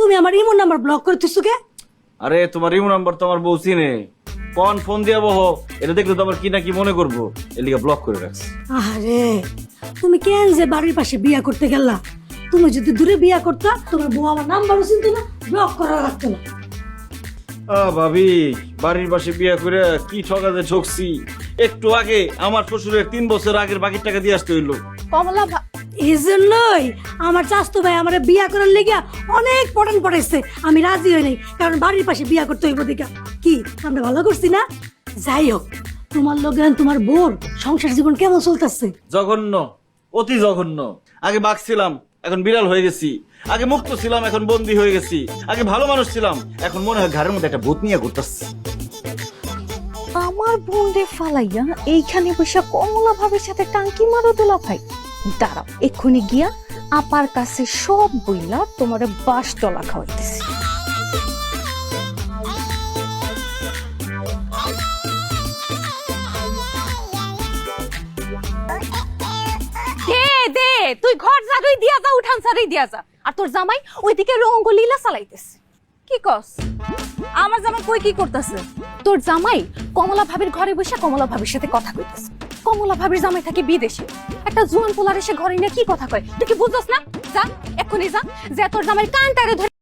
তুমি আমার imo number block করে দিছো কে? আরে তোমার ইমো নাম্বার তো আমার বউ চিনে, কোন ফোন দিয়া বহ, এটা দেখলে তো আবার কি না কি মনে করবো, এর লিগে ব্লক করে রাখছি। আরে তুমি কেন যে বাড়ির পাশে বিয়া করতে গেলা? তুমি যদি দূরে বিয়া করতা তোমার বউ আমার নাম্বারও চিনতো না, ব্লক করা রাখতো না। ভাবি, বাড়ির পাশে বিয়া করে কি ঠকাতে ঠকছি। একটু আগে আমার শ্বশুরের 3 বছর আগের বাকির টাকা দিয়ে আসতে হইলো। কমলা এই জন্যই আমার চাচতো ভাই আমার বিয়া করার লেগে অনেক পটান পড়াইছে। আমি রাজি হই নাই, কারণ বাড়ির পাশে বিয়া করতে হইব দেখা। কি আমরা ভালো করছি না? যাই হোক, তোমার লগে তোমার বোর সংসার জীবন কেমন চলতেছে? জঘন্য, অতি জঘন্য। আগে বাঘ ছিলাম, এখন বিড়াল হয়ে গেছি। আগে মুক্ত ছিলাম, এখন বন্দী হয়ে গেছি। আগে ভালো মানুষ ছিলাম, এখন মনে হয় ঘরের মধ্যে একটা ভূত নিয়ে ঘুরতেছি। আমার বোনরে ফালাইয়া এইখানে বসে কমলা ভাবের সাথে টাঙ্কি মারো দোলা ভাই। দাঁড়াও, এক্ষুনি গিয়া আপার কাছে সব বইলা তোমারে বাস ডলা খাওয়াইতেছি। দে দে, তুই ঘর ঝাড়ুই দিয়া যা, উঠান ঝাড়ুই দিয়া যা। আর তোর জামাই ওইদিকে রঙ্গলীলা চালাইতেছে। কি কস? আমার জামাই কই কি করতেছে? তোর জামাই কমলা ভাবির ঘরে বসে কমলা ভাবির সাথে কথা কইতেছে। কমলা ভাবির জামাই থাকে বিদেশে, একটা জোয়ান পোলার এসে ঘরে নিয়ে কি কথা কয় তুই কি বুঝছস না? যা এক্ষুনি যা, যে তোর জামাই কানটারে ধরে